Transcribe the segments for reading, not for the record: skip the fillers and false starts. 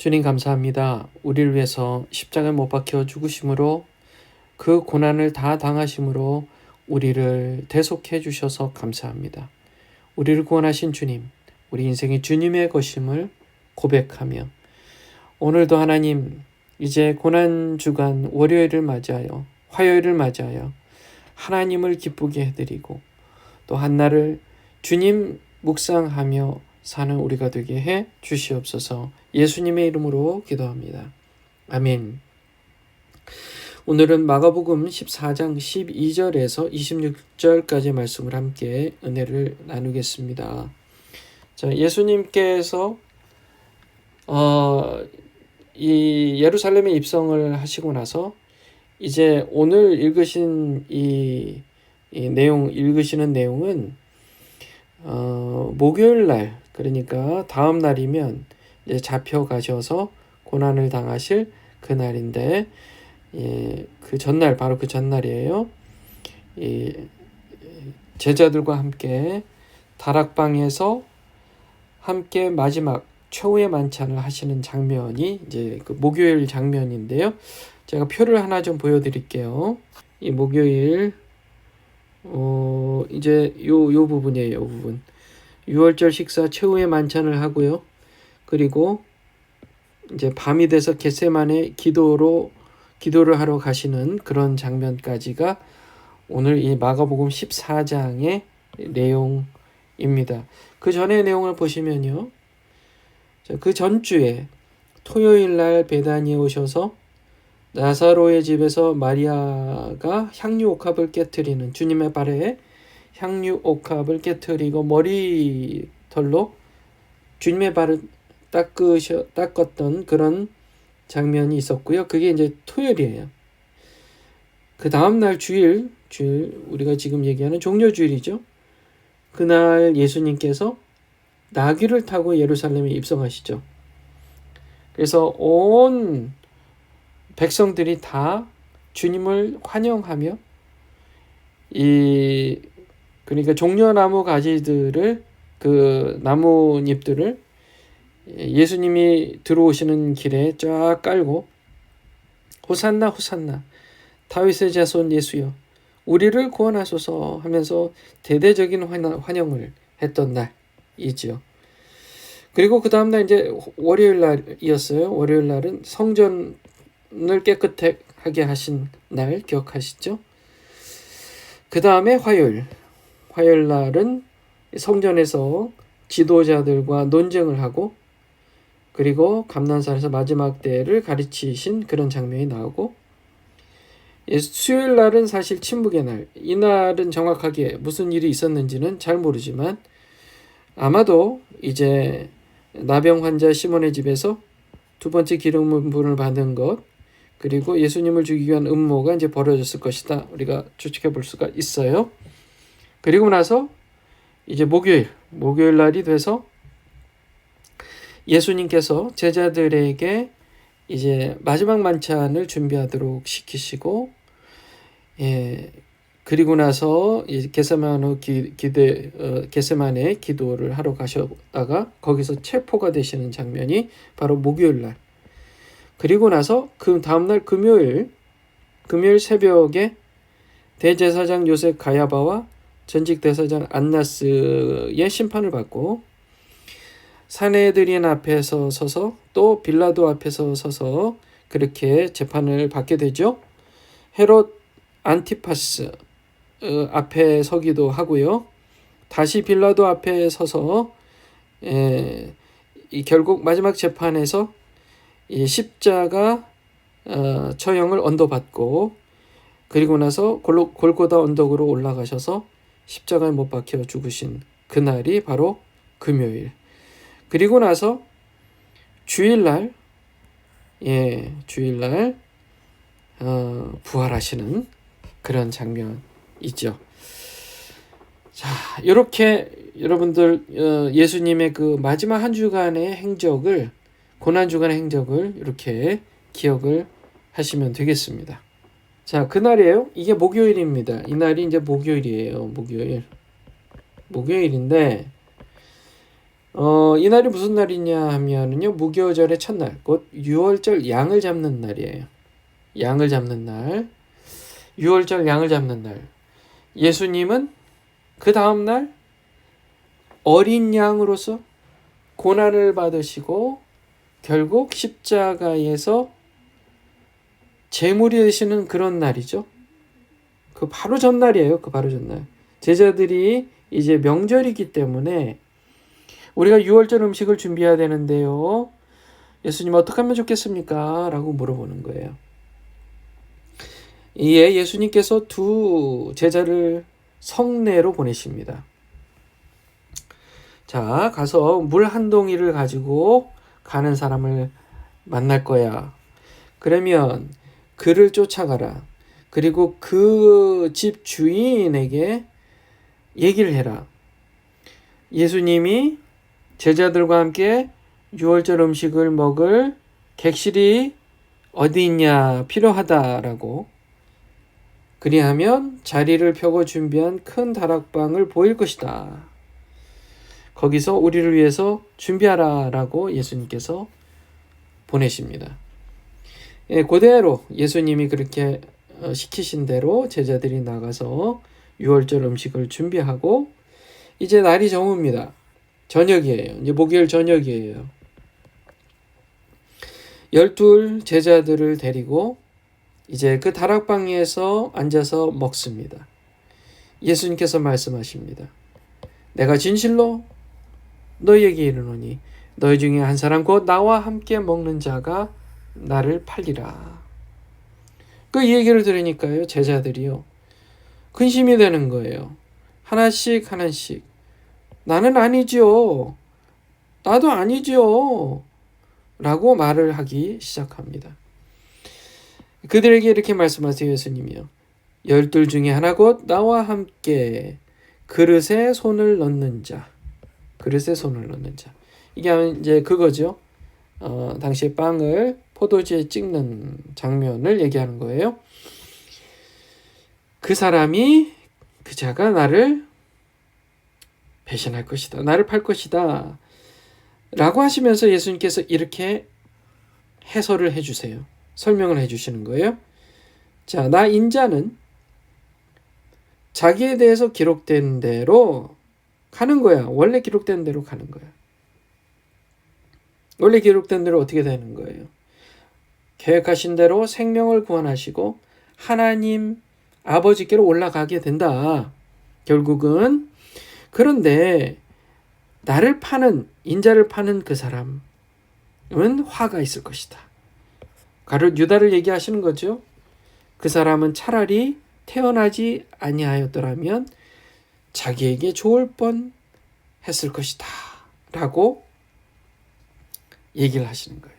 주님 감사합니다. 우리를 위해서 십자가에 못 박혀 죽으심으로 그 고난을 다 당하심으로 우리를 대속해 주셔서 감사합니다. 우리를 구원하신 주님, 우리 인생이 주님의 것임을 고백하며 오늘도 하나님 이제 고난주간 월요일을 맞이하여 화요일을 맞이하여 하나님을 기쁘게 해드리고 또 한날을 주님 묵상하며 사는 우리가 되게 해 주시옵소서. 예수님의 이름으로 기도합니다. 아멘. 오늘은 마가복음 14장 12절에서 26절까지 말씀을 함께 은혜를 나누겠습니다. 자, 예수님께서 이 예루살렘에 입성을 하시고 나서 이제 오늘 읽으신 이 읽으시는 내용은 목요일 날, 그러니까 다음 날이면 이제 잡혀가셔서 고난을 당하실 그 날인데, 그 전날, 바로 그 전날이에요. 제자들과 함께 다락방에서 함께 마지막 최후의 만찬을 하시는 장면이 이제 그 목요일 장면인데요. 제가 표를 하나 좀 보여드릴게요. 이 목요일 이제 요 부분이에요. 요 부분. 6월절 식사 최후의 만찬을 하고요. 그리고 이제 밤이 돼서 겟세마네 기도를 하러 가시는 그런 장면까지가 오늘 이 마가복음 14장의 내용입니다. 그 전의 내용을 보시면요. 그 전주에 토요일 날 베다니에 오셔서 나사로의 집에서 마리아가 향유옥합을 깨트리는, 주님의 발에 향유옥합을 깨트리고 머리털로 주님의 발을 닦았던 그런 장면이 있었고요. 그게 이제 토요일이에요. 그 다음날 주일 우리가 지금 얘기하는 종려주일이죠. 그날 예수님께서 나귀를 타고 예루살렘에 입성하시죠. 그래서 온 백성들이 다 주님을 환영하며 그러니까 종려나무 가지들을, 그 나뭇잎들을 예수님이 들어오시는 길에 쫙 깔고 호산나 호산나 다윗의 자손 예수여 우리를 구원하소서 하면서 대대적인 환영을 했던 날이지요. 그리고 그 다음날 이제 월요일 날이었어요. 월요일 날은 성전을 깨끗하게 하신 날 기억하시죠? 그 다음에 화요일 날은 성전에서 지도자들과 논쟁을 하고, 그리고 감난산에서 마지막 때를 가르치신 그런 장면이 나오고, 수요일 날은 사실 침묵의 날. 이 날은 정확하게 무슨 일이 있었는지는 잘 모르지만 아마도 이제 나병 환자 시몬의 집에서 두 번째 기름 부음을 받은 것, 그리고 예수님을 죽이기 위한 음모가 이제 벌어졌을 것이다. 우리가 추측해 볼 수가 있어요. 그리고 나서 이제 목요일 날이 돼서 예수님께서 제자들에게 이제 마지막 만찬을 준비하도록 시키시고, 그리고 나서 겟세마네 기도를 하러 가셨다가 거기서 체포가 되시는 장면이 바로 목요일 날. 그리고 나서 그 다음날 금요일 새벽에 대제사장 요셉 가야바와 전직 대사장 안나스의 심판을 받고 산헤드린 앞에서 서서 또 빌라도 앞에서 서서 그렇게 재판을 받게 되죠. 헤롯 안티파스 앞에 서기도 하고요. 다시 빌라도 앞에 서서 결국 마지막 재판에서 이 십자가 처형을 언도받고, 그리고 나서 골고다 언덕으로 올라가셔서 십자가에 못 박혀 죽으신 그날이 바로 금요일. 그리고 나서 주일날 부활하시는 그런 장면이죠. 자, 이렇게 여러분들 예수님의 그 마지막 한 주간의 행적을, 고난주간의 행적을 이렇게 기억을 하시면 되겠습니다. 자, 그날이에요. 이게 목요일입니다. 이날이 이제 목요일이에요. 목요일인데 이날이 무슨 날이냐 하면은요, 무교절의 첫날, 곧 유월절 양을 잡는 날이에요. 양을 잡는 날, 유월절 양을 잡는 날. 예수님은 그 다음 날 어린 양으로서 고난을 받으시고 결국 십자가에서 제물이 되시는 그런 날이죠. 그 바로 전날이에요. 그 바로 전날. 제자들이 이제 명절이기 때문에 우리가 유월절 음식을 준비해야 되는데요. 예수님 어떻게 하면 좋겠습니까? 라고 물어보는 거예요. 이에 예수님께서 두 제자를 성내로 보내십니다. 자, 가서 물 한 동이를 가지고 가는 사람을 만날 거야. 그러면 그를 쫓아가라. 그리고 그 집 주인에게 얘기를 해라. 예수님이 제자들과 함께 유월절 음식을 먹을 객실이 어디 있냐 필요하다라고. 그리하면 자리를 펴고 준비한 큰 다락방을 보일 것이다. 거기서 우리를 위해서 준비하라 라고 예수님께서 보내십니다. 그대로 예수님이 그렇게 시키신 대로 제자들이 나가서 유월절 음식을 준비하고 이제 날이 저뭅니다. 저녁이에요. 이제 목요일 저녁이에요. 12 제자들을 데리고 이제 그 다락방에서 앉아서 먹습니다. 예수님께서 말씀하십니다. 내가 진실로 너희에게 이르노니 너희 중에 한 사람 곧 나와 함께 먹는 자가 나를 팔리라. 그 얘기를 들으니까요, 제자들이요, 근심이 되는 거예요. 하나씩 나는 아니지요. 나도 아니지요. 라고 말을 하기 시작합니다. 그들에게 이렇게 말씀하세요, 예수님이요. 12 중에 하나 곧 나와 함께 그릇에 손을 넣는 자. 이게 이제 그거죠. 당시에 빵을 포도주에 찍는 장면을 얘기하는 거예요. 그 자가 나를 배신할 것이다. 나를 팔 것이다. 라고 하시면서 예수님께서 이렇게 해설을 해주세요. 설명을 해주시는 거예요. 자, 나 인자는 자기에 대해서 기록된 대로 가는 거야. 원래 기록된 대로 가는 거야. 원래 기록된 대로 어떻게 되는 거예요? 계획하신 대로 생명을 구원하시고 하나님 아버지께로 올라가게 된다. 결국은. 그런데 나를 파는, 인자를 파는 그 사람은 화가 있을 것이다. 가룟 유다를 얘기하시는 거죠. 그 사람은 차라리 태어나지 아니하였더라면 자기에게 좋을 뻔 했을 것이다. 라고 얘기를 하시는 거예요.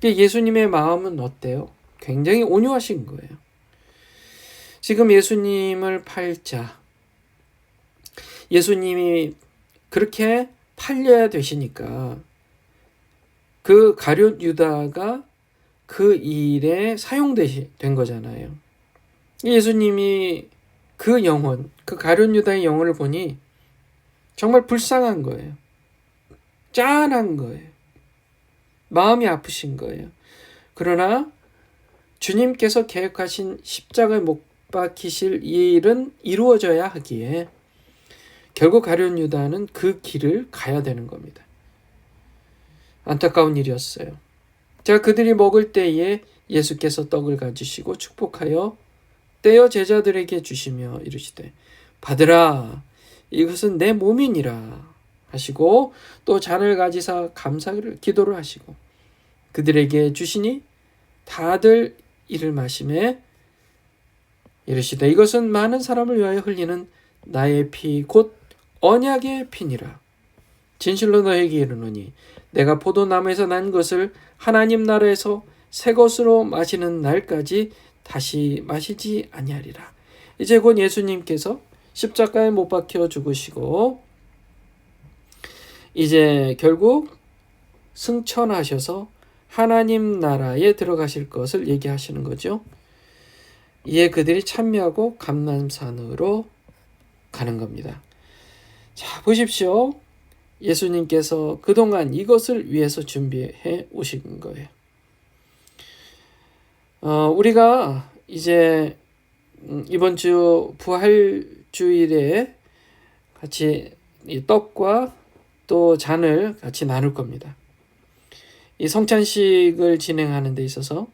예수님의 마음은 어때요? 굉장히 온유하신 거예요. 지금 예수님을 팔자. 예수님이 그렇게 팔려야 되시니까 그 가룟 유다가 그 일에 사용된 거잖아요. 예수님이 그 영혼, 그 가룟 유다의 영혼을 보니 정말 불쌍한 거예요. 짠한 거예요. 마음이 아프신 거예요. 그러나 주님께서 계획하신 십자가에 못 박히실 이 일은 이루어져야 하기에 결국 가룟 유다는 그 길을 가야 되는 겁니다. 안타까운 일이었어요. 자, 그들이 먹을 때에 예수께서 떡을 가지시고 축복하여 떼어 제자들에게 주시며 이르시되 받으라, 이것은 내 몸이니라 하시고 또 잔을 가지사 감사를 기도를 하시고 그들에게 주시니 다들 이를 마시매 이르시되 이것은 많은 사람을 위하여 흘리는 나의 피 곧 언약의 피니라. 진실로 너에게 이르노니 내가 포도나무에서 난 것을 하나님 나라에서 새 것으로 마시는 날까지 다시 마시지 아니하리라. 이제 곧 예수님께서 십자가에 못 박혀 죽으시고 이제 결국 승천하셔서 하나님 나라에 들어가실 것을 얘기하시는 거죠. 이에 그들이 찬미하고 감람산으로 가는 겁니다. 자, 보십시오. 예수님께서 그동안 이것을 위해서 준비해 오신 거예요. 우리가 이제 이번 주 부활주일에 같이 이 떡과 또 잔을 같이 나눌 겁니다. 이 성찬식을 진행하는 데 있어서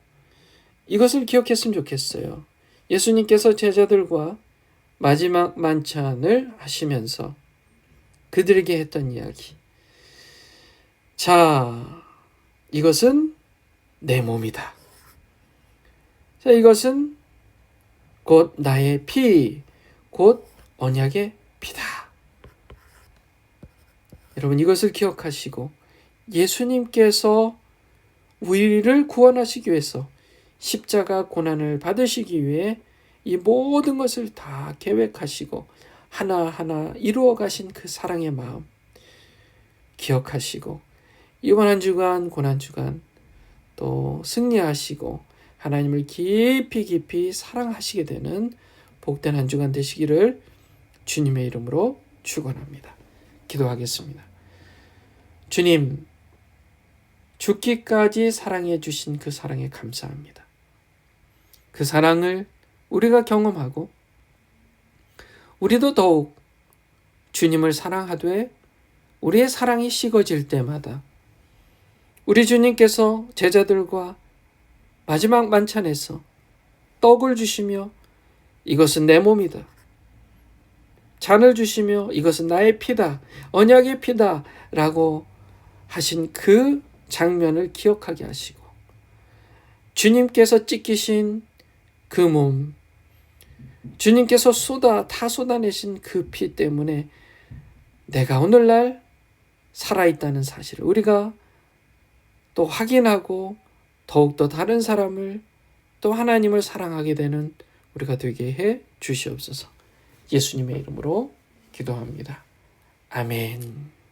이것을 기억했으면 좋겠어요. 예수님께서 제자들과 마지막 만찬을 하시면서 그들에게 했던 이야기. 자, 이것은 내 몸이다. 자, 이것은 곧 나의 피, 곧 언약의 피다. 여러분, 이것을 기억하시고 예수님께서 우리를 구원하시기 위해서 십자가 고난을 받으시기 위해 이 모든 것을 다 계획하시고 하나하나 이루어 가신 그 사랑의 마음 기억하시고 이번 한 주간 고난주간 또 승리하시고 하나님을 깊이 깊이 사랑하시게 되는 복된 한 주간 되시기를 주님의 이름으로 축원합니다. 기도하겠습니다. 주님, 죽기까지 사랑해 주신 그 사랑에 감사합니다. 그 사랑을 우리가 경험하고 우리도 더욱 주님을 사랑하되 우리의 사랑이 식어질 때마다 우리 주님께서 제자들과 마지막 만찬에서 떡을 주시며 이것은 내 몸이다. 잔을 주시며 이것은 나의 피다. 언약의 피다. 라고 하신 그 장면을 기억하게 하시고 주님께서 찢기신 그 몸, 주님께서 다 쏟아내신 그 피 때문에 내가 오늘날 살아있다는 사실을 우리가 또 확인하고 더욱더 다른 사람을 또 하나님을 사랑하게 되는 우리가 되게 해 주시옵소서. 예수님의 이름으로 기도합니다. 아멘.